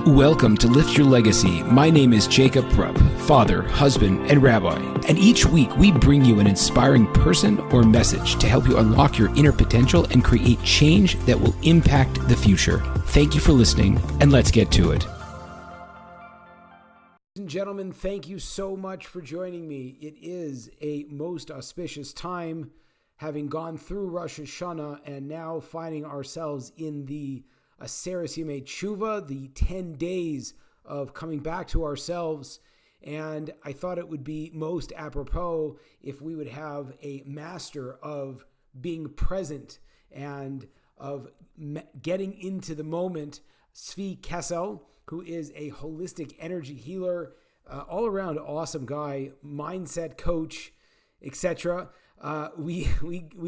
Welcome to Lift Your Legacy. My name is Jacob Prupp, father, husband, and rabbi. And each week we bring you an inspiring person or message to help you unlock your inner potential and create change that will impact the future. Thank you for listening, and let's get to it. Ladies and gentlemen, thank you so much for joining me. It is a most auspicious time, having gone through Rosh Hashanah and now finding ourselves in the Aseres Yemei Tshuva, the 10 days of coming back to ourselves. And I thought it would be most apropos if we would have a master of being present and of getting into the moment, Tzvi Kessell, who is a holistic energy healer, all around awesome guy, mindset coach, etc. We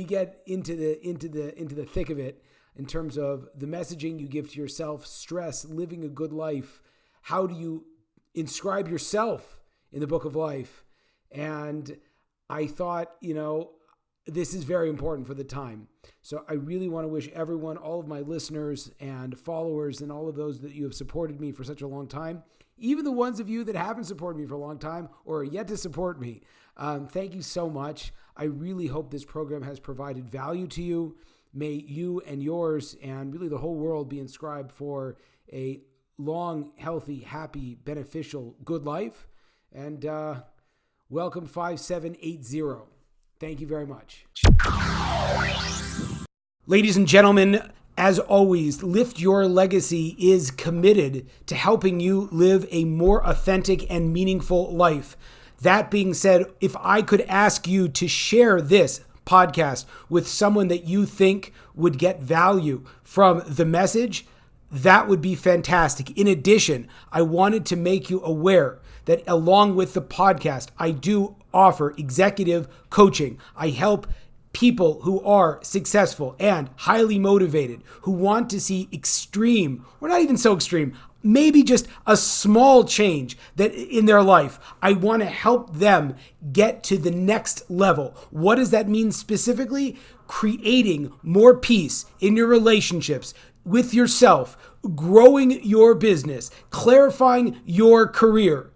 get into the thick of it in terms of the messaging you give to yourself, stress, living a good life. How do you inscribe yourself in the book of life? And I thought, this is very important for the time. So I really want to wish everyone, all of my listeners and followers and all of those that you have supported me for such a long time, even the ones of you that haven't supported me for a long time or are yet to support me, thank you so much. I really hope this program has provided value to you. May you and yours and really the whole world be inscribed for a long, healthy, happy, beneficial, good life. And welcome 5780. Thank you very much. Ladies and gentlemen, as always, Lift Your Legacy is committed to helping you live a more authentic and meaningful life. That being said, if I could ask you to share this podcast with someone that you think would get value from the message, that would be fantastic. In addition, I wanted to make you aware that along with the podcast, I do offer executive coaching. I help people who are successful and highly motivated, who want to see extreme, or not even so extreme, maybe just a small change that in their life. I want to help them get to the next level. What does that mean specifically? Creating more peace in your relationships with yourself, growing your business, clarifying your career.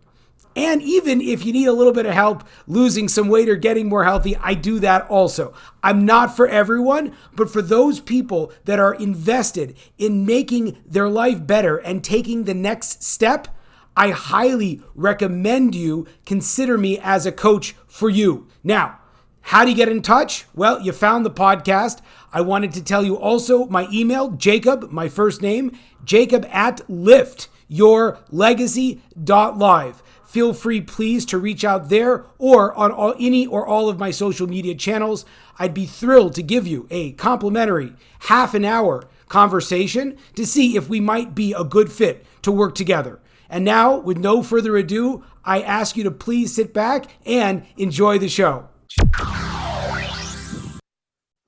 And even if you need a little bit of help losing some weight or getting more healthy, I do that also. I'm not for everyone, but for those people that are invested in making their life better and taking the next step, I highly recommend you consider me as a coach for you. Now, how do you get in touch? Well, you found the podcast. I wanted to tell you also my email, Jacob, my first name, jacob@liftyourlegacy.live. Feel free, please, to reach out there or on any or all of my social media channels. I'd be thrilled to give you a complimentary half an hour conversation to see if we might be a good fit to work together. And now, with no further ado, I ask you to please sit back and enjoy the show.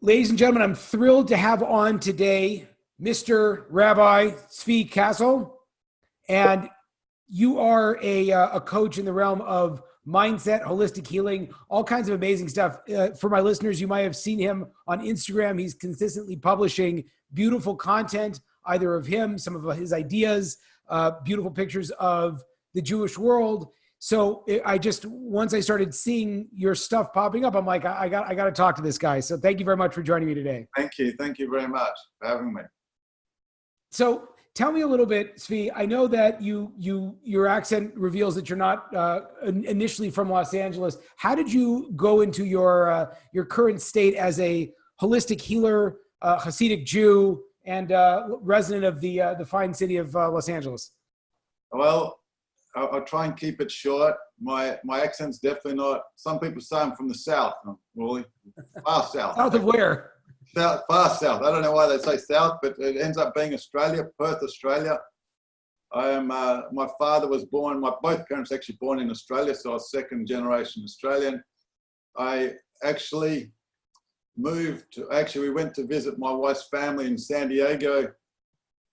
Ladies and gentlemen, I'm thrilled to have on today Mr. Rabbi Tzvi Kessell. And you are a coach in the realm of mindset, holistic healing, all kinds of amazing stuff. For my listeners, you might have seen him on Instagram. He's consistently publishing beautiful content, either of him, some of his ideas, beautiful pictures of the Jewish world. So once I started seeing your stuff popping up, I'm like, I got to talk to this guy. So thank you very much for joining me today. Thank you. Thank you very much for having me. So tell me a little bit, Tzvi. I know that your accent reveals that you're not initially from Los Angeles. How did you go into your current state as a holistic healer, Hasidic Jew, and resident of the fine city of Los Angeles? Well, I'll try and keep it short. My accent's definitely not. Some people say I'm from the South. Really, far south. South of where? South, far south. I don't know why they say south, but it ends up being Australia, Perth, Australia. I am. My father was born. Both parents actually born in Australia, so I was second generation Australian. I actually moved. We went to visit my wife's family in San Diego,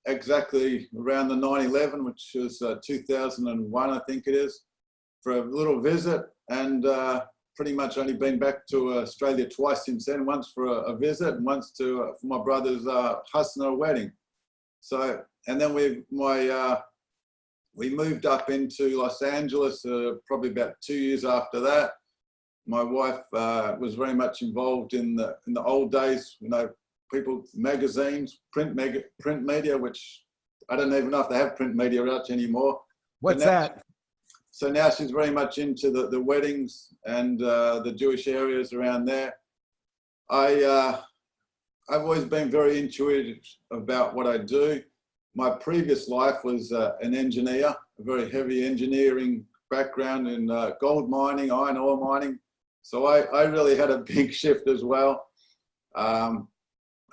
exactly around the 9/11, which was 2001, I think it is, for a little visit, and pretty much only been back to Australia twice since then, once for a visit and once for my brother's chasna wedding. So, and then my we moved up into Los Angeles probably about 2 years after that. My wife was very much involved in the old days, you know, magazines, print media, which I don't even know if they have print media out anymore. What's that? So now she's very much into the weddings and the Jewish areas around there. I've always been very intuitive about what I do. My previous life was an engineer, a very heavy engineering background in gold mining, iron ore mining. So I really had a big shift as well.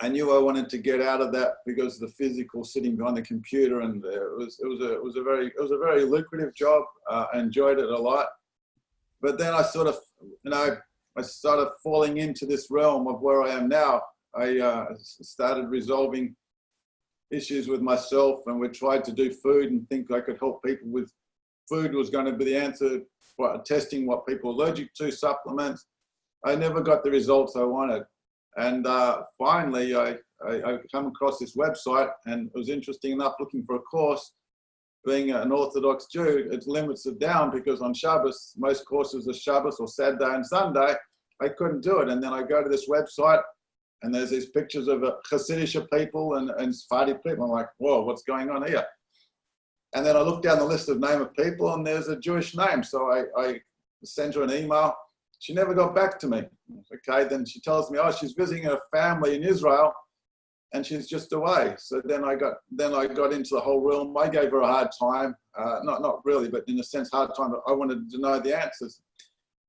I knew I wanted to get out of that because the physical sitting behind the computer, and it was a very lucrative job. I enjoyed it a lot. But then I sort of, you know, I started falling into this realm of where I am now. I started resolving issues with myself, and we tried to do food and think I could help people with food was going to be the answer for testing what people are allergic to, supplements. I never got the results I wanted. And finally, I come across this website, and it was interesting enough looking for a course. Being an Orthodox Jew, it limits it down because on Shabbos, most courses are Shabbos or Saturday and Sunday. I couldn't do it. And then I go to this website, and there's these pictures of Hasidic people and Sephardi people. I'm like, whoa, what's going on here? And then I look down the list of name of people, and there's a Jewish name. So I sent her an email. She never got back to me. Okay, then she tells me, oh, she's visiting her family in Israel, and she's just away. So then I got into the whole realm. I gave her a hard time, not really, but in a sense, hard time. But I wanted to know the answers,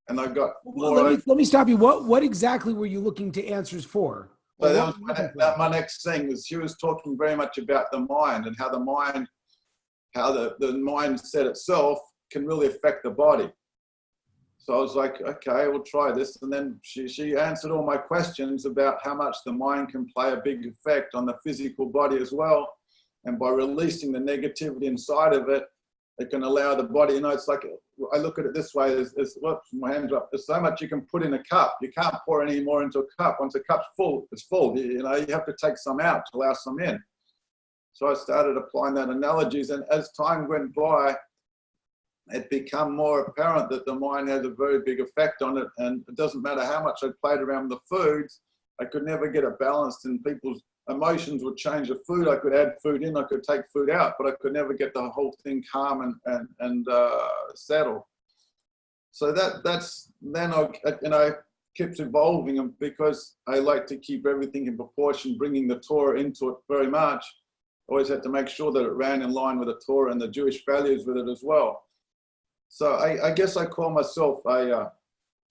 and I got. Let me stop you. What exactly were you looking to answers for? So that was my next thing. Was she was talking very much about the mind and how the mindset itself can really affect the body. So I was like, okay, we'll try this. And then she answered all my questions about how much the mind can play a big effect on the physical body as well. And by releasing the negativity inside of it, it can allow the body, you know, it's like, I look at it this way, whoops, my hands up. There's so much you can put in a cup. You can't pour any more into a cup. Once a cup's full, it's full. You know, you have to take some out to allow some in. So I started applying that analogies. And as time went by, it became more apparent that the mind has a very big effect on it. And it doesn't matter how much I played around with the foods, I could never get it balanced, and people's emotions would change the food. I could add food in, I could take food out, but I could never get the whole thing calm and settled. So that's then I keeps evolving, and because I like to keep everything in proportion, bringing the Torah into it very much, always had to make sure that it ran in line with the Torah and the Jewish values with it as well. So I guess I call myself a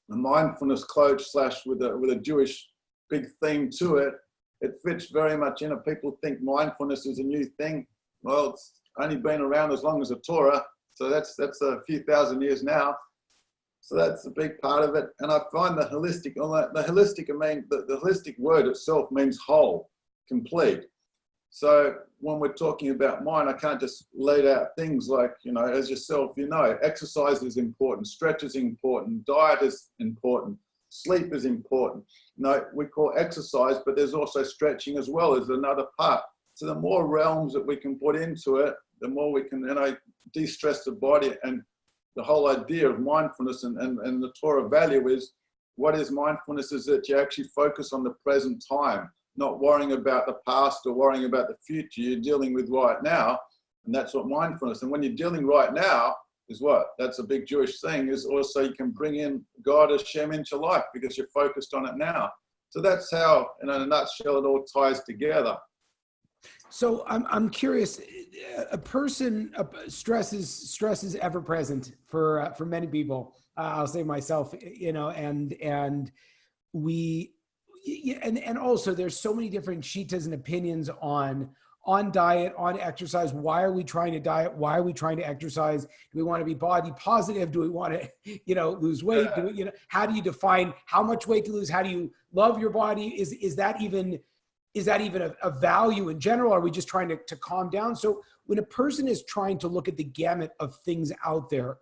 mindfulness coach / with a Jewish big theme to it. It fits very much in it. People think mindfulness is a new thing. Well, it's only been around as long as the Torah. So that's a few thousand years now. So that's a big part of it. And I find the holistic word itself means whole, complete. So when we're talking about mind, I can't just lay out things like, you know, as yourself, you know, exercise is important, stretch is important, diet is important, sleep is important. You know, we call exercise, but there's also stretching as well as another part. So the more realms that we can put into it, the more we can, you know, de-stress the body. And the whole idea of mindfulness and the Torah value is, what is mindfulness? Is that you actually focus on the present time, not worrying about the past or worrying about the future. You're dealing with right now, and that's what mindfulness. And when you're dealing right now is what? That's a big Jewish thing, is also you can bring in God, Hashem, into life because you're focused on it now. So that's how, in a nutshell, it all ties together. So I'm curious. Stress is ever present for many people. I'll say myself, you know, and also there's so many different shittas and opinions on diet, on exercise. Why are we trying to diet? Why are we trying to exercise? Do we want to be body positive? Do we want to, you know, lose weight? How do you define how much weight to lose? How do you love your body? Is that even a value in general? Are we just trying to calm down? So when a person is trying to look at the gamut of things out there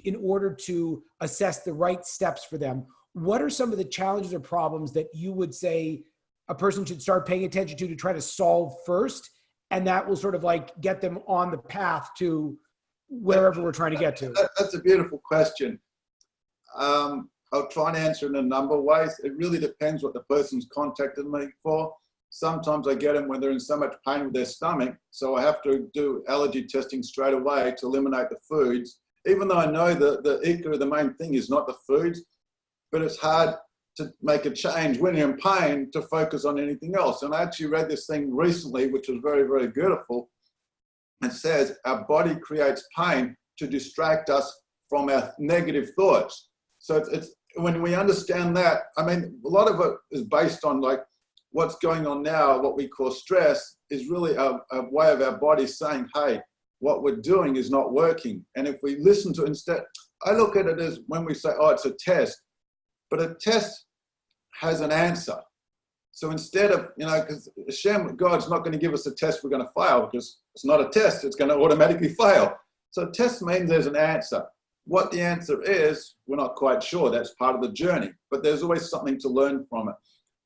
in order to assess the right steps for them, what are some of the challenges or problems that you would say a person should start paying attention to try to solve first? and that will sort of like get them on the path to wherever we're trying to get to? That's a beautiful question. I'll try and answer in a number of ways. It really depends what the person's contacted me for. Sometimes I get them when they're in so much pain with their stomach, so I have to do allergy testing straight away to eliminate the foods, even though I know that the main thing is not the foods, but it's hard to make a change when you're in pain to focus on anything else. And I actually read this thing recently, which was very, very beautiful. It says our body creates pain to distract us from our negative thoughts. So it's when we understand that, I mean, a lot of it is based on like what's going on now, what we call stress, is really a way of our body saying, hey, what we're doing is not working. And if we listen to instead, I look at it as when we say, oh, it's a test, but a test has an answer. So instead of, because Hashem, God's not going to give us a test we're going to fail, because it's not a test, it's going to automatically fail. So a test means there's an answer. What the answer is, we're not quite sure. That's part of the journey, but there's always something to learn from it.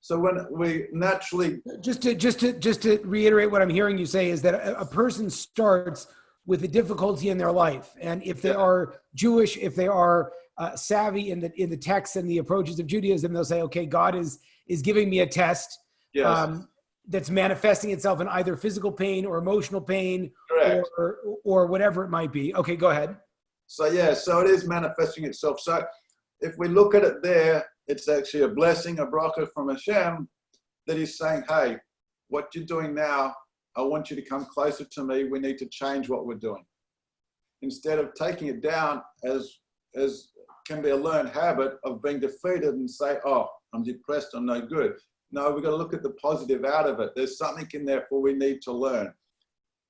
So when we naturally... Just to reiterate what I'm hearing you say is that a person starts with a difficulty in their life. And if they are Jewish, if they are savvy in the texts and the approaches of Judaism, they'll say, okay, God is giving me a test that's manifesting itself in either physical pain or emotional pain, or whatever it might be. Okay, go ahead. So it is manifesting itself. So if we look at it there, it's actually a blessing, a bracha from Hashem, that he's saying, hey, what you're doing now, I want you to come closer to me. We need to change what we're doing. Instead of taking it down as can be a learned habit of being defeated and say, oh, I'm depressed, I'm no good. No, we've got to look at the positive out of it. There's something in there for we need to learn.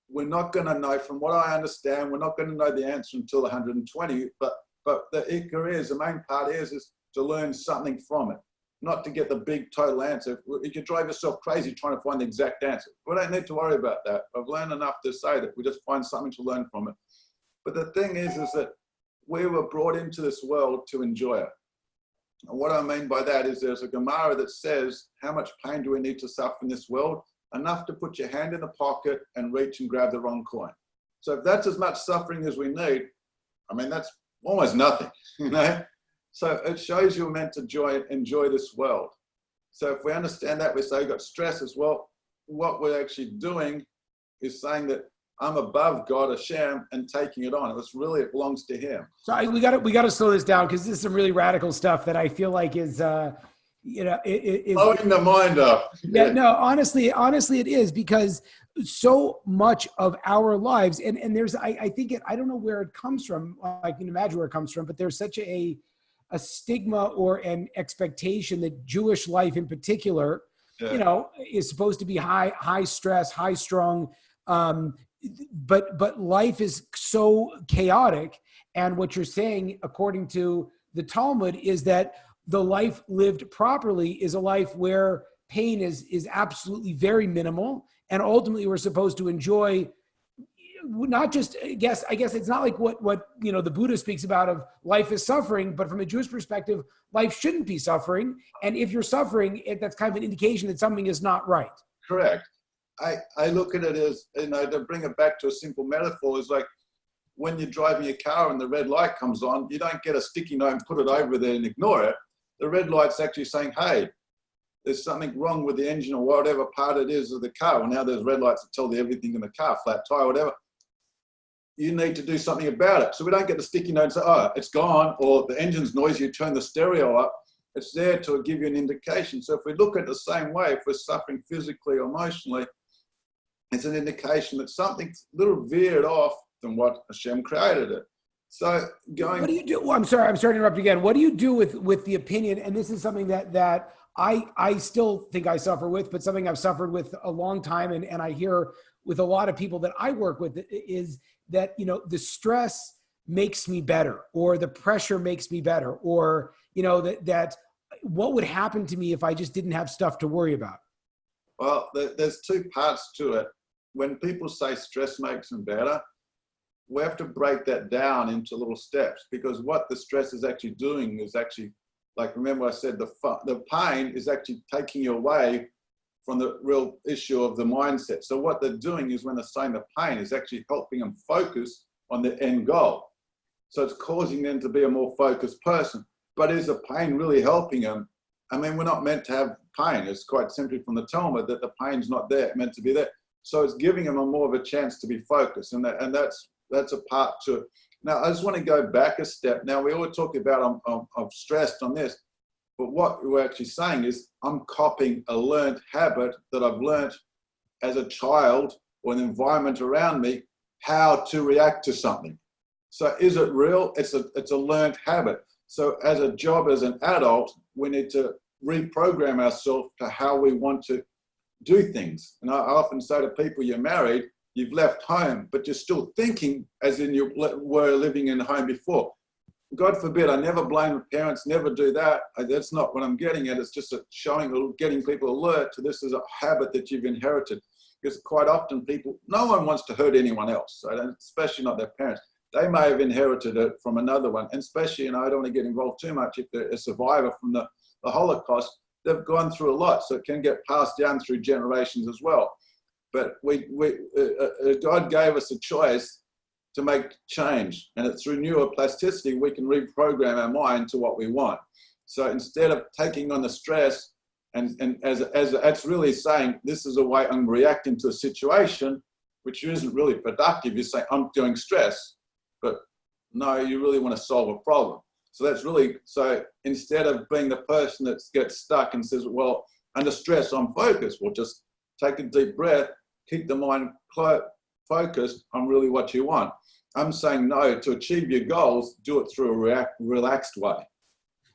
We're not going to know, from what I understand, we're not going to know the answer until 120, but the ikar is, the main part is to learn something from it, not to get the big total answer. You can drive yourself crazy trying to find the exact answer. We don't need to worry about that. I've learned enough to say that we just find something to learn from it. But the thing is that we were brought into this world to enjoy it. And what I mean by that is there's a Gemara that says, how much pain do we need to suffer in this world? Enough to put your hand in the pocket and reach and grab the wrong coin. So if that's as much suffering as we need, I mean, that's almost nothing, So it shows you're meant to enjoy this world. So if we understand that, we say we've got stress as well. What we're actually doing is saying that I'm above God, Hashem, and taking it on. It belongs to him. So we got to slow this down, because this is some really radical stuff that I feel like is, blowing the mind up. Yeah, no, honestly, it is, because so much of our lives, and there's, I think I don't know where it comes from. I can imagine where it comes from, but there's such a stigma or an expectation that Jewish life in particular, is supposed to be high stress, high strung, but life is so chaotic. And what you're saying, according to the Talmud, is that the life lived properly is a life where pain is absolutely very minimal. And ultimately we're supposed to enjoy, not just, I guess it's not like what the Buddha speaks about of life is suffering, but from a Jewish perspective, life shouldn't be suffering. And if you're suffering, that's kind of an indication that something is not right. Correct. I look at it as, to bring it back to a simple metaphor, is like when you're driving your car and the red light comes on, you don't get a sticky note and put it over there and ignore it. The red light's actually saying, hey, there's something wrong with the engine or whatever part it is of the car. Well, now there's red lights that tell you everything in the car, flat tire, whatever. You need to do something about it. So we don't get the sticky note and say, oh, it's gone, or the engine's noisy, you turn the stereo up. It's there to give you an indication. So if we look at it the same way, if we're suffering physically or emotionally, it's an indication that something's a little veered off than what Hashem created it. So what do you do? Well, I'm sorry to interrupt again. What do you do with the opinion? And this is something that I still think I suffer with, but something I've suffered with a long time. And I hear with a lot of people that I work with is that, the stress makes me better, or the pressure makes me better, or, that what would happen to me if I just didn't have stuff to worry about? Well, there's two parts to it. When people say stress makes them better, we have to break that down into little steps, because what the stress is actually doing is actually, like, remember I said, the pain is actually taking you away from the real issue of the mindset. So what they're doing is when they're saying the pain is actually helping them focus on the end goal. So it's causing them to be a more focused person. But is the pain really helping them? I mean, we're not meant to have pain. It's quite simply from the Talmud that the pain's not there, meant to be there. So it's giving them a more of a chance to be focused. And that's a part to it. Now, I just want to go back a step. Now, we all talk about, I'm stressed on this, but what we're actually saying is I'm copying a learned habit that I've learned as a child or an environment around me, how to react to something. So is it real? It's a learned habit. So as a job as an adult, we need to reprogram ourselves to how we want to do things. And I often say to people, you're married, you've left home, but you're still thinking as in you were living in home before. God forbid, I never blame parents, never do that. That's not what I'm getting at. It's just getting people alert to this is a habit that you've inherited. Because quite often no one wants to hurt anyone else, especially not their parents. They may have inherited it from another one, and especially, I don't want to get involved too much if they're a survivor from the Holocaust. They've gone through a lot, so it can get passed down through generations as well. But God gave us a choice to make change, and it's through neuroplasticity we can reprogram our mind to what we want. So instead of taking on the stress, and as that's really saying this is a way I'm reacting to a situation which isn't really productive. You're saying I'm doing stress, but no, you really want to solve a problem. So that's really, so instead of being the person that gets stuck and says, well, under stress, I'm focused, well, just take a deep breath, keep the mind focused on really what you want. I'm saying no, to achieve your goals, do it through a relaxed way.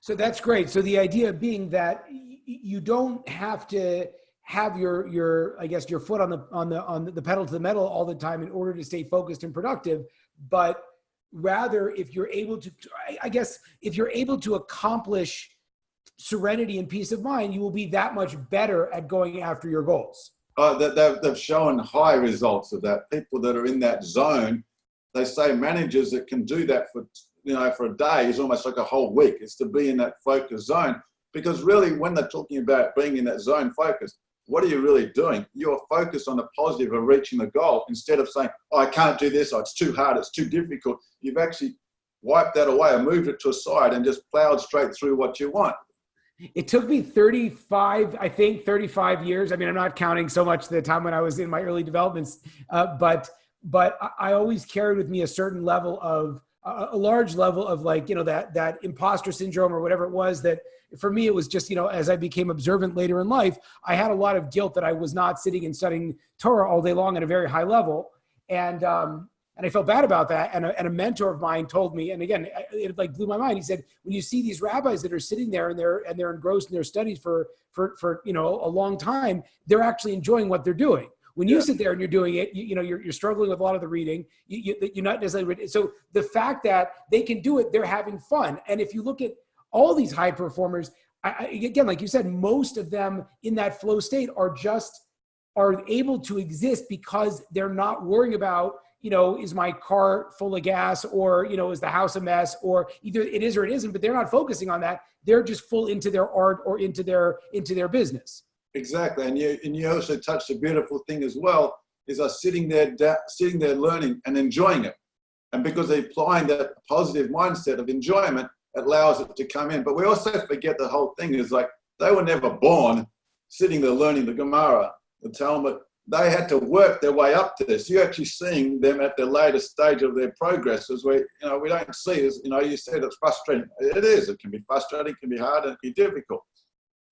So that's great. So the idea being that you don't have to have your I guess your foot on the pedal to the metal all the time in order to stay focused and productive, but rather if you're able to accomplish serenity and peace of mind, you will be that much better at going after your goals. They've shown high results of that. People that are in that zone, they say managers that can do that for a day is almost like a whole week. It's to be in that focus zone, because really when they're talking about being in that zone focus, what are you really doing? You're focused on the positive of reaching the goal instead of saying, oh, I can't do this, oh, it's too hard, it's too difficult. You've actually wiped that away and moved it to a side and just plowed straight through what you want. It took me 35 years. I mean, I'm not counting so much the time when I was in my early developments, but I always carried with me a certain level of, a large level of that imposter syndrome or whatever it was that for me, it was just, as I became observant later in life, I had a lot of guilt that I was not sitting and studying Torah all day long at a very high level. And I felt bad about that. And a mentor of mine told me, and again, it blew my mind. He said, when you see these rabbis that are sitting there and they're engrossed in their studies for a long time, they're actually enjoying what they're doing. When you sit there and you're doing it, you're struggling with a lot of the reading. You're not necessarily reading. So the fact that they can do it, they're having fun. And if you look at all these high performers, again, like you said, most of them in that flow state are able to exist because they're not worrying about, is my car full of gas, or, is the house a mess, or either it is or it isn't, but they're not focusing on that. They're just full into their art or into their business. Exactly. And you also touched a beautiful thing as well, is us sitting there learning and enjoying it. And because they're applying that positive mindset of enjoyment, it allows it to come in. But we also forget the whole thing is like, they were never born sitting there learning the Gemara, the Talmud. They had to work their way up to this. You're actually seeing them at the later stage of their progress, as we don't see, as you said, it's frustrating. It is. It can be frustrating, it can be hard, and it can be difficult.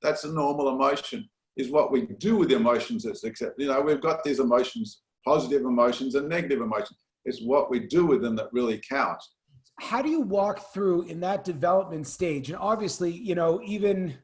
That's a normal emotion. Is what we do with the emotions that's accepted. We've got these emotions, positive emotions and negative emotions. It's what we do with them that really counts. How do you walk through in that development stage? And obviously, even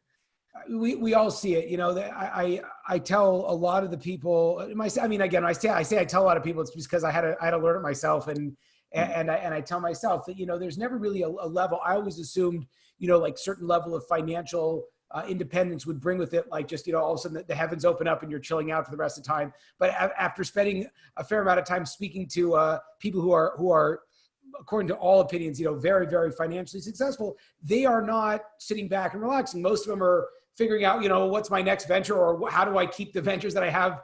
we all see it, I tell a lot of the people, I say I tell a lot of people, it's because I had to learn it myself. And I tell myself that, there's never really a level. I always assumed, like certain level of financial independence would bring with it, like just, all of a sudden the heavens open up and you're chilling out for the rest of the time. But after spending a fair amount of time speaking to people who are, according to all opinions, very, very financially successful, they are not sitting back and relaxing. Most of them are figuring out, what's my next venture, or how do I keep the ventures that I have,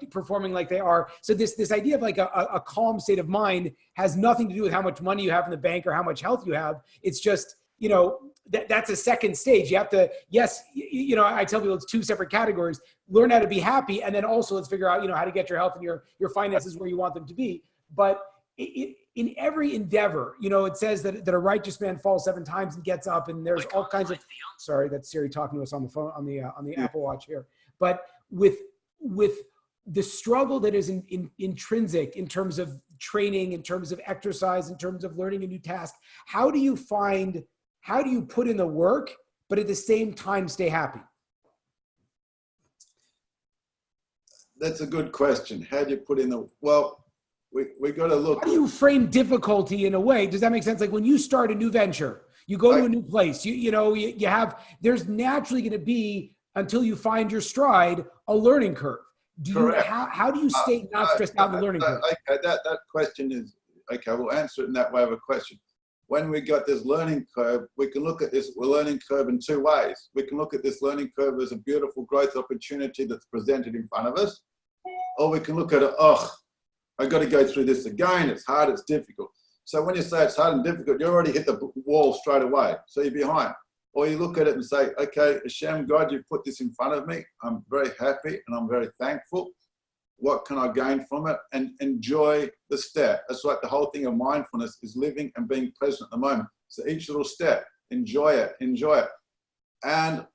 performing like they are. So this idea of like a calm state of mind has nothing to do with how much money you have in the bank or how much health you have. It's just, that's a second stage. You have to, yes, I tell people it's two separate categories. Learn how to be happy, and then also let's figure out, how to get your health and your finances where you want them to be. But in every endeavor, it says that a righteous man falls 7 times and gets up, and there's all kinds of, sorry, that's Siri talking to us on the phone, on the Apple Watch here. But with the struggle that is intrinsic in terms of training, in terms of exercise, in terms of learning a new task, how do you put in the work, but at the same time stay happy? That's a good question. How do you put in we got to look. How do you frame difficulty in a way? Does that make sense? Like when you start a new venture, you go to a new place, there's naturally going to be, until you find your stride, a learning curve. How do you stay not stressed out in the learning curve? Okay, that question is, okay, we'll answer it in that way of a question. When we got this learning curve, we can look at this learning curve in 2 ways. We can look at this learning curve as a beautiful growth opportunity that's presented in front of us, or we can look at it, I got to go through this again. It's hard, it's difficult. So when you say it's hard and difficult, you already hit the wall straight away. So you're behind. Or you look at it and say, okay, Hashem, God, you've put this in front of me. I'm very happy and I'm very thankful. What can I gain from it? And enjoy the step. That's like the whole thing of mindfulness is living and being present at the moment. So each little step, enjoy it. And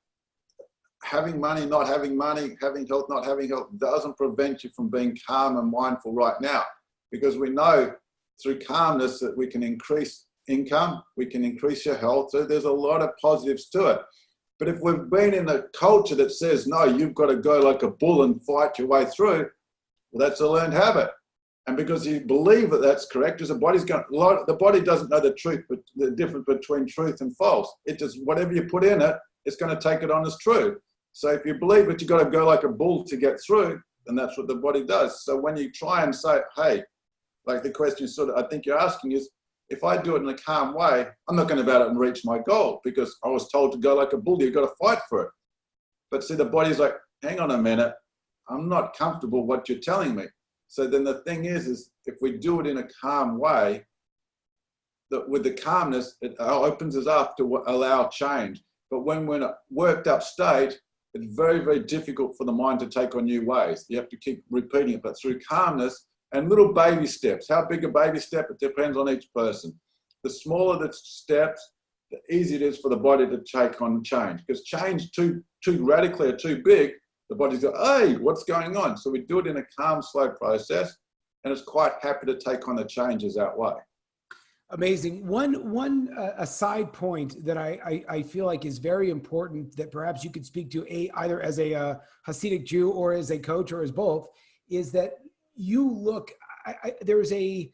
having money, not having money, having health, not having health, doesn't prevent you from being calm and mindful right now. Because we know through calmness that we can increase income, we can increase your health. So there's a lot of positives to it. But if we've been in a culture that says, no, you've got to go like a bull and fight your way through, well, that's a learned habit. And because you believe that that's correct, because the body doesn't know the truth, but the difference between truth and false. It just, whatever you put in it, it's going to take it on as true. So if you believe it, you've got to go like a bull to get through, and that's what the body does. So when you try and say, hey, like the question I think you're asking is, if I do it in a calm way, I'm not going to be able to reach my goal because I was told to go like a bull, you've got to fight for it. But see, the body's like, hang on a minute, I'm not comfortable what you're telling me. So then the thing is if we do it in a calm way, with the calmness, it opens us up to allow change. But when we're in a worked up state, it's very, very difficult for the mind to take on new ways. You have to keep repeating it, but through calmness and little baby steps. How big a baby step? It depends on each person. The smaller the steps, the easier it is for the body to take on change. Because change too radically or too big, the body's like, hey, what's going on? So we do it in a calm, slow process, and it's quite happy to take on the changes that way. Amazing. A side point that I feel like is very important that perhaps you could speak to either as a Hasidic Jew or as a coach or as both, is that you look, there's a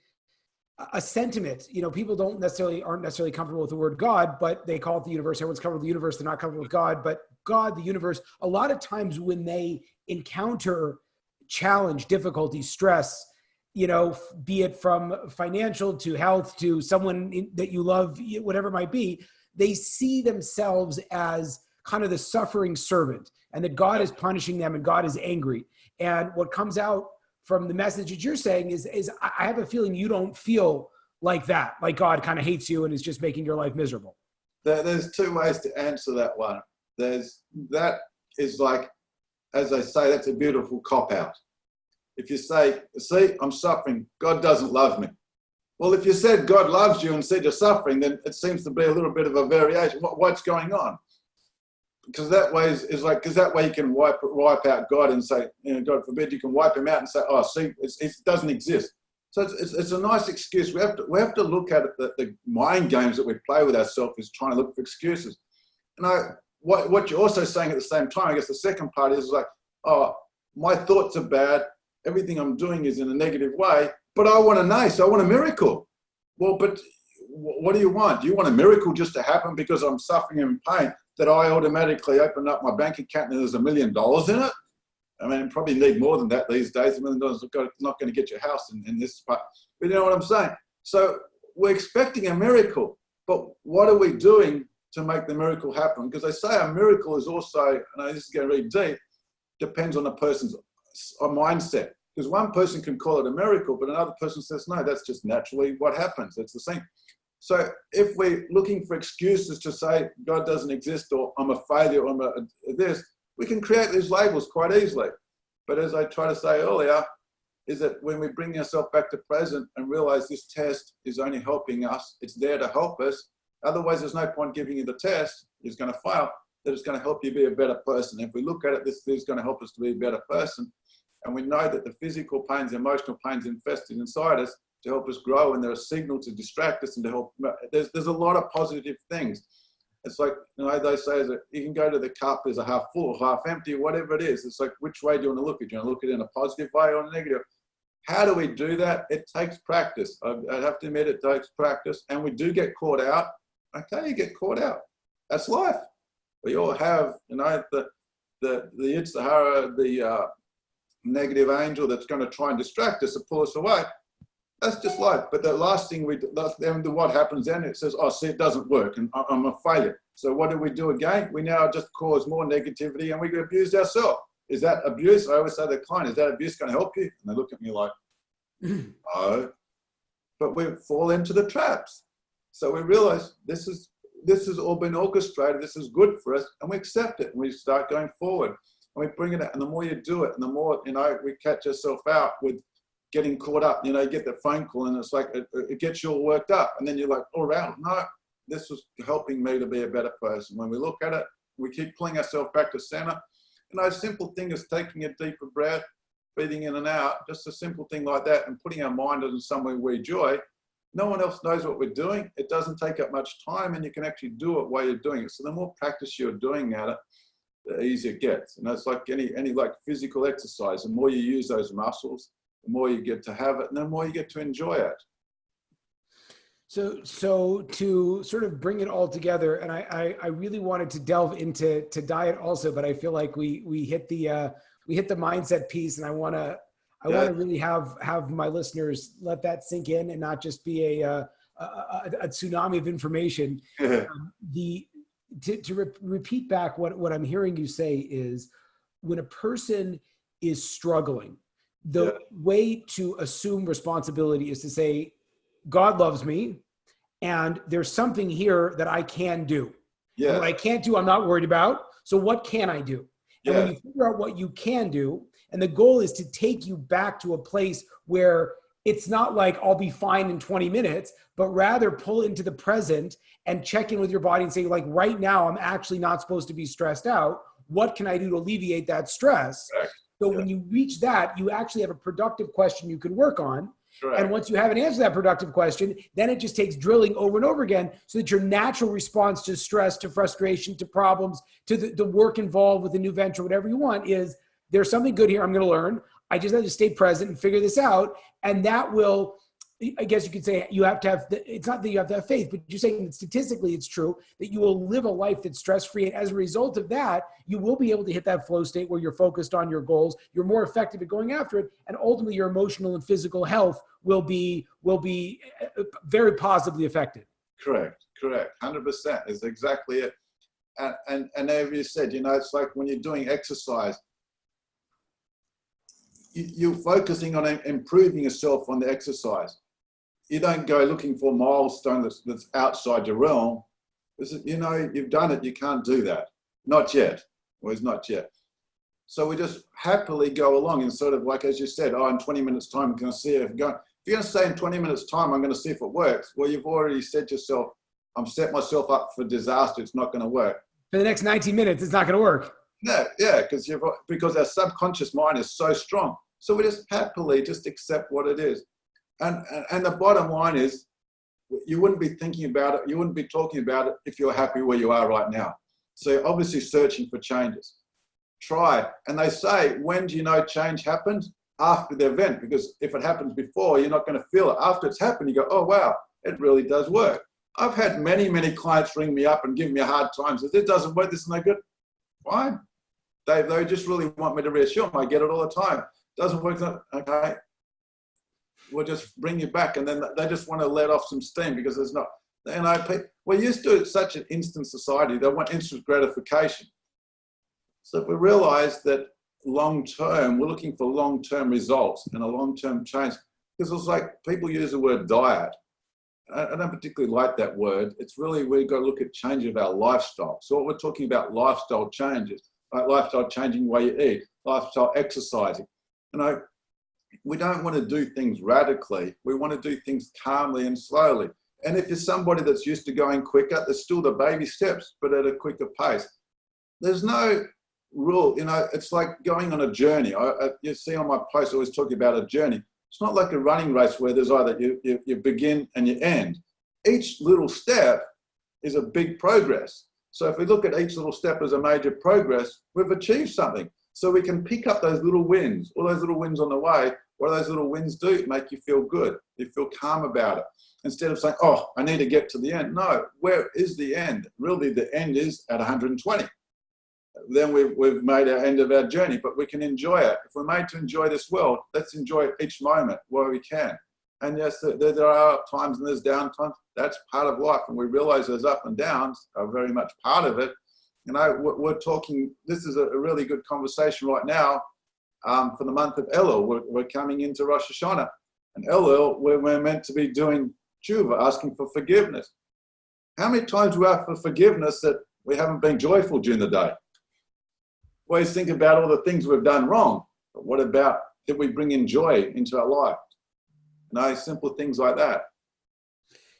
sentiment, people aren't necessarily comfortable with the word God, but they call it the universe. Everyone's comfortable with the universe. They're not comfortable with God, but God, the universe, a lot of times when they encounter challenge, difficulty, stress, be it from financial to health to someone that you love, whatever it might be, they see themselves as kind of the suffering servant and that God is punishing them and God is angry. And what comes out from the message that you're saying is I have a feeling you don't feel like that, like God kind of hates you and is just making your life miserable. There's 2 ways to answer that one. That is like, as I say, that's a beautiful cop-out. If you say, see, I'm suffering, God doesn't love me. Well, if you said God loves you and said you're suffering, then it seems to be a little bit of a variation. What's going on? Because that way because that way you can wipe out God and say, God forbid, you can wipe him out and say, oh, see, it doesn't exist. So it's a nice excuse. We have to look at it, the mind games that we play with ourselves is trying to look for excuses. And what you're also saying at the same time, I guess the second part is like, oh, my thoughts are bad. Everything I'm doing is in a negative way, but I want I want a miracle. Well, but what do you want? Do you want a miracle just to happen because I'm suffering in pain that I automatically open up my bank account and there's $1 million in it? I mean, probably need more than that these days. $1 million is not going to get your house in this part. But you know what I'm saying? So we're expecting a miracle, but what are we doing to make the miracle happen. Because they say a miracle is also, and this is getting really deep, depends on a person's mindset. Because one person can call it a miracle, but another person says, no, that's just naturally what happens. It's the same. So if we're looking for excuses to say God doesn't exist, or I'm a failure, or I'm this, we can create these labels quite easily. But as I tried to say earlier, is that when we bring ourselves back to present and realize this test is only helping us, it's there to help us. Otherwise, there's no point giving you the test. It's going to fail. That it's going to help you be a better person. If we look at it, this is going to help us to be a better person. And we know that the physical pains, emotional pains infested inside us to help us grow, and they're a signal to distract us and to help. There's a lot of positive things. It's like, they say that you can go to the cup as a half full, half empty, whatever it is. It's like, which way do you want to look at it? Do you want to look at it in a positive way or a negative? How do we do that? It takes practice. I have to admit, it takes practice, and we do get caught out. Okay, you get caught out. That's life. We all have, the Yitzhahara, the negative angel that's going to try and distract us and pull us away. That's just life. But the last thing then what happens then, it says, oh, see, it doesn't work and I'm a failure. So what do we do again? We now just cause more negativity and we abuse ourselves. Is that abuse? I always say to the client, is that abuse going to help you? And they look at me like, no. But we fall into the traps. So we realize this has all been orchestrated. This is good for us. And we accept it. And we start going forward. And we bring it out. And the more you do it, and the more, we catch ourselves out with getting caught up. You get the phone call and it's like, it gets you all worked up. And then you're like, all around, no, this was helping me to be a better person. When we look at it, we keep pulling ourselves back to center. A simple thing is taking a deeper breath, breathing in and out, just a simple thing like that, and putting our mind in somewhere we enjoy. No one else knows what we're doing. It doesn't take up much time, and you can actually do it while you're doing it. So the more practice you're doing at it, the easier it gets. And it's like any like physical exercise. The more you use those muscles, the more you get to have it, and the more you get to enjoy it. So to sort of bring it all together, and I really wanted to delve into diet also, but I feel like we hit the mindset piece, and I want to really have my listeners let that sink in and not just be a tsunami of information. Repeat back what I'm hearing you say is, when a person is struggling, the way to assume responsibility is to say, God loves me, and there's something here that I can do. Yeah. What I can't do, I'm not worried about. So what can I do? And when you figure out what you can do, and the goal is to take you back to a place where it's not like I'll be fine in 20 minutes, but rather pull into the present and check in with your body and say, like, right now, I'm actually not supposed to be stressed out. What can I do to alleviate that stress? Correct. So when you reach that, you actually have a productive question you can work on. Correct. And once you have an answer to that productive question, then it just takes drilling over and over again so that your natural response to stress, to frustration, to problems, to the work involved with a new venture, whatever you want, is there's something good here I'm going to learn. I just have to stay present and figure this out. And that will, I guess you could say, you have to have, it's not that you have to have faith, but you're saying that statistically it's true that you will live a life that's stress-free. And as a result of that, you will be able to hit that flow state where you're focused on your goals. You're more effective at going after it. And ultimately your emotional and physical health will be very positively affected. Correct. 100% is exactly it. And as you said, it's like when you're doing exercise, you're focusing on improving yourself on the exercise. You don't go looking for a milestone that's outside your realm. You've done it, you can't do that. Not yet. Well, it's not yet. So we just happily go along and sort of like, as you said, in 20 minutes time, I'm going to see if you're going to say in 20 minutes time, I'm going to see if it works. Well, you've already said to yourself, I'm set myself up for disaster. It's not going to work. For the next 19 minutes, it's not going to work. No, yeah, because our subconscious mind is so strong. So we just happily just accept what it is. And the bottom line is, you wouldn't be thinking about it, you wouldn't be talking about it if you're happy where you are right now. So you're obviously searching for changes. Try. And they say, when do you know change happens? After the event, because if it happens before, you're not going to feel it. After it's happened, you go, oh, wow, it really does work. I've had many, many clients ring me up and give me a hard time. Says, it doesn't work, this is no good. Fine. They just really want me to reassure them. I get it all the time. Doesn't work. Okay. We'll just bring you back. And then they just want to let off some steam because We're used to such an instant society. They want instant gratification. So if we realize that long-term, we're looking for long-term results and a long-term change, because it's like people use the word diet. I don't particularly like that word. It's really, we've got to look at change of our lifestyle. So what we're talking about, lifestyle changes, like lifestyle changing the way you eat, lifestyle exercising. We don't want to do things radically. We want to do things calmly and slowly. And if you're somebody that's used to going quicker, there's still the baby steps, but at a quicker pace. There's no rule, it's like going on a journey. You see on my post, I always talk about a journey. It's not like a running race where there's either you begin and you end. Each little step is a big progress. So if we look at each little step as a major progress, we've achieved something. So we can pick up those little wins, all those little wins on the way. What do those little wins do? Make you feel good. You feel calm about it. Instead of saying, oh, I need to get to the end. No, where is the end? Really, the end is at 120. Then we've made our end of our journey, but we can enjoy it. If we're made to enjoy this world, let's enjoy each moment where we can. And yes, there are up times and there's down times. That's part of life. And we realize those up and downs are very much part of it. We're talking, this is a really good conversation right now for the month of Elul. We're coming into Rosh Hashanah. And Elul, we're meant to be doing tshuva, asking for forgiveness. How many times do we ask for forgiveness that we haven't been joyful during the day? Always think about all the things we've done wrong. But what about if we bring in joy into our life? Simple things like that.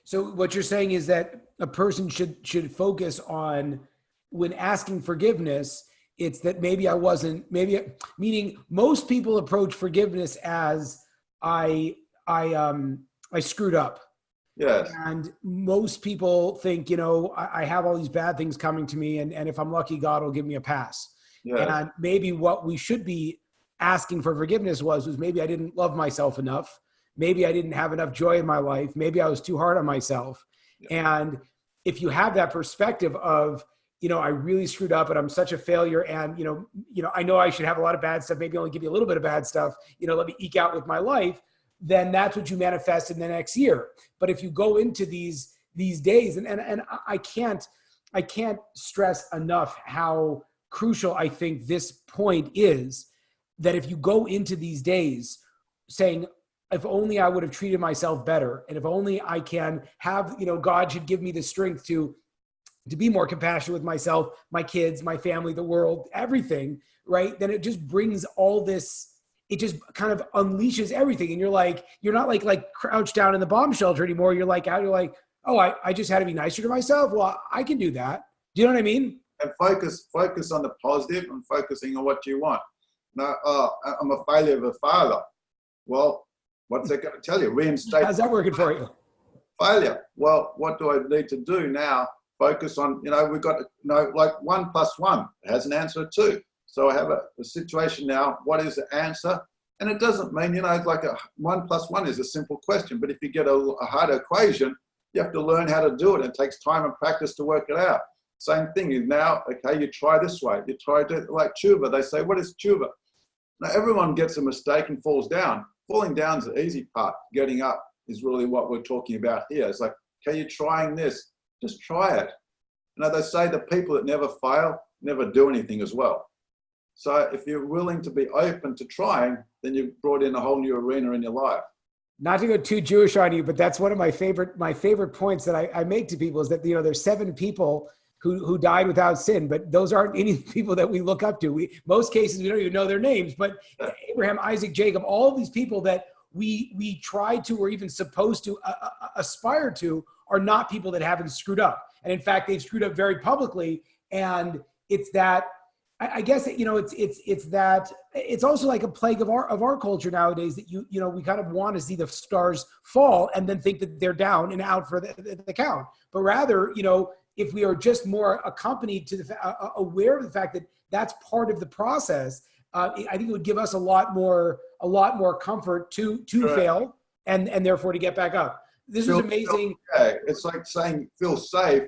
So what you're saying is that a person should focus on, when asking forgiveness, it's that meaning most people approach forgiveness as I screwed up. Yes. And most people think, I have all these bad things coming to me, and if I'm lucky, God will give me a pass. Yes. And maybe what we should be asking for forgiveness was maybe I didn't love myself enough. Maybe I didn't have enough joy in my life. Maybe I was too hard on myself. Yeah. And if you have that perspective of, I really screwed up and I'm such a failure, and, I know I should have a lot of bad stuff, maybe only give you a little bit of bad stuff, let me eke out with my life, then that's what you manifest in the next year. But if you go into these days, and I can't stress enough how crucial I think this point is, that if you go into these days saying, if only I would have treated myself better, and if only I can have, God should give me the strength to be more compassionate with myself, my kids, my family, the world, everything, right? Then it just brings all this, it just kind of unleashes everything. And you're not like crouched down in the bomb shelter anymore. You're like, oh, I just had to be nicer to myself. Well, I can do that. Do you know what I mean? And focus on the positive and focusing on what you want. No, I'm a failure of a father. Well, what's that going to tell you? Reinstate. How's that working for you? Failure. Well, what do I need to do now? Focus on, we've got, like 1 + 1 has an answer of 2. So I have a situation now. What is the answer? And it doesn't mean, like 1 + 1 is a simple question. But if you get a hard equation, you have to learn how to do it. It takes time and practice to work it out. Same thing is now, okay, you try this way. You try to, like tshuva. They say, what is tshuva? Now, everyone gets a mistake and falls down. Falling down is the easy part. Getting up is really what we're talking about here. It's like, okay, you're trying this. Just try it. They say the people that never fail never do anything as well. So if you're willing to be open to trying, then you've brought in a whole new arena in your life. Not to go too Jewish on you, but that's one of my favorite points that I make to people is that, there's 7 people who died without sin, but those aren't any people that we look up to. Most cases, we don't even know their names, but Abraham, Isaac, Jacob, all these people that we try to, or even supposed to aspire to, are not people that haven't screwed up. And in fact, they've screwed up very publicly. And it's that, I guess, it's that, it's also like a plague of our culture nowadays that we kind of want to see the stars fall and then think that they're down and out for the count. But rather, if we are just more accompanied to aware of the fact that that's part of the process, I think it would give us a lot more comfort to right. fail and therefore to get back up. This is amazing. Okay. It's like saying feel safe,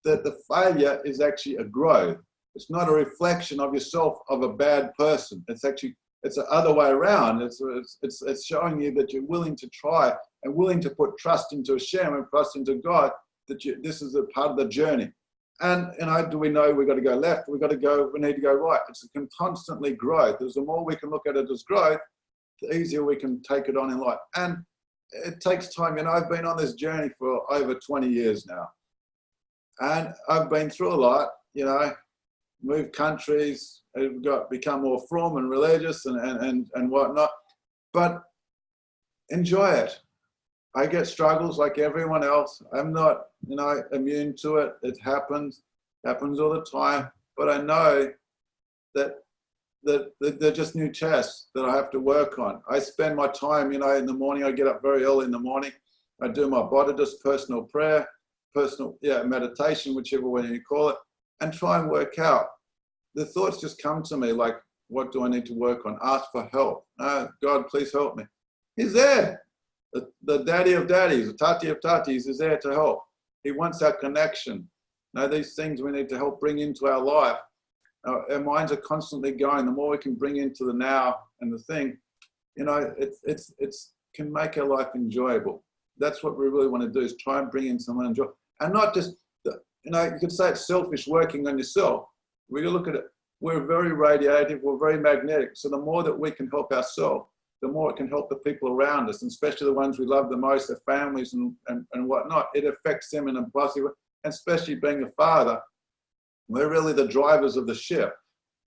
that the failure is actually a growth. It's not a reflection of yourself of a bad person. It's the other way around. It's showing you that you're willing to try and willing to put trust into Hashem and trust into God, this is a part of the journey. And do we know we've got to go left? We need to go right. It's constantly growth. The more we can look at it as growth, the easier we can take it on in life. And it takes time. I've been on this journey for over 20 years now. And I've been through a lot, moved countries, become more frum and religious and whatnot. But enjoy it. I get struggles like everyone else. I'm not, immune to it. It happens all the time. But I know that they're just new tests that I have to work on. I spend my time, in the morning. I get up very early in the morning. I do my Bodhidharma personal prayer, meditation, whichever way you call it, and try and work out. The thoughts just come to me like, what do I need to work on? Ask for help. God, please help me. He's there. The daddy of daddies, the tati of tatis is there to help. He wants our connection. These things we need to help bring into our life. Our minds are constantly going. The more we can bring into the now and the thing, it's can make our life enjoyable. That's what we really want to do, is try and bring in someone enjoy. And not just, you could say it's selfish working on yourself. We look at it, we're very radiative, we're very magnetic. So the more that we can help ourselves, the more it can help the people around us, and especially the ones we love the most, their families and whatnot. It affects them in a positive way. And especially being a father, we're really the drivers of the ship.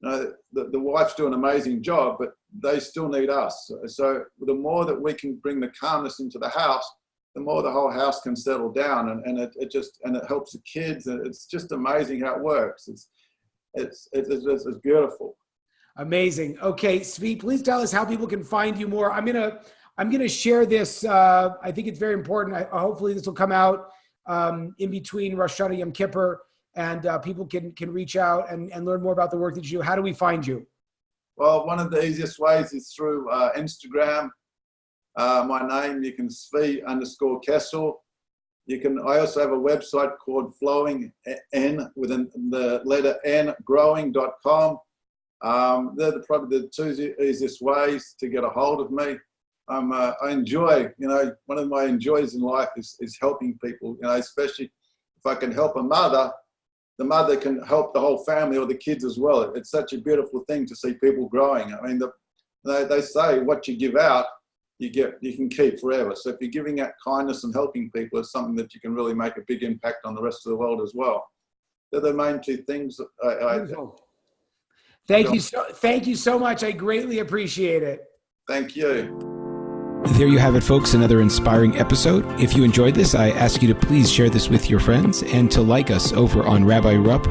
The wife's doing an amazing job, but they still need us. So the more that we can bring the calmness into the house, the more the whole house can settle down, and it helps the kids. It's just amazing how it works. It's beautiful. Amazing. Okay, Tzvi, please tell us how people can find you more. I'm gonna share this. I think it's very important. Hopefully this will come out in between Rosh Hashanah, Yom Kippur, and people can reach out and learn more about the work that you do. How do we find you? Well, one of the easiest ways is through Instagram. My name, you can Tzvi_Kessell. I also have a website called Flowing N with the letter N, growing.com. They're probably the two easiest ways to get a hold of me. I enjoy, one of my enjoys in life is helping people, especially if I can help a mother, the mother can help the whole family or the kids as well. It's such a beautiful thing to see people growing. I mean, they say what you give out, you can keep forever. So if you're giving out kindness and helping people, it's something that you can really make a big impact on the rest of the world as well. They're the main two things. Thank you so much. I greatly appreciate it. Thank you. There you have it, folks, another inspiring episode. If you enjoyed this, I ask you to please share this with your friends and to like us over on Rabbi Rupp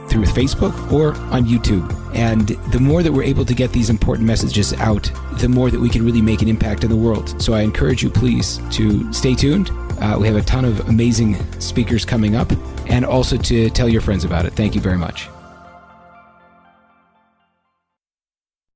through Facebook or on YouTube. And the more that we're able to get these important messages out, the more that we can really make an impact in the world. So I encourage you, please, to stay tuned. We have a ton of amazing speakers coming up, and also to tell your friends about it. Thank you very much.